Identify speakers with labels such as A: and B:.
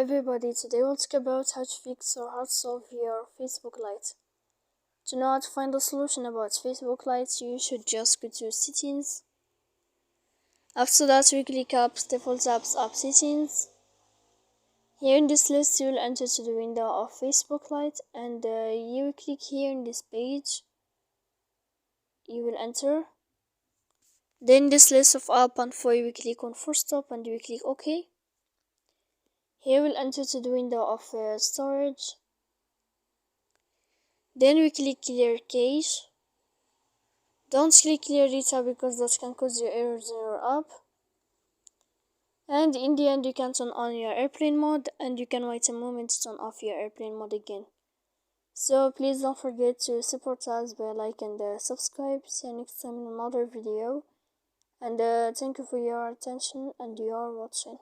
A: everybody, today we'll talk about how to fix or how to solve your Facebook Lite. To know how to find a solution about Facebook Lite, you should just go to settings. After that, we click up default apps app settings. Here in this list, you will enter to the window of Facebook Lite, and you will click here in this page. You will enter. Then this list of app and for you will click on force stop and you will click OK. Here we'll enter to the window of storage. Then we click clear cache. Don't click clear data because that can cause you errors in your app. And in the end, you can turn on your airplane mode and you can wait a moment to turn off your airplane mode again. So please don't forget to support us by like and subscribe. See you next time in another video. And thank you for your attention and your watching.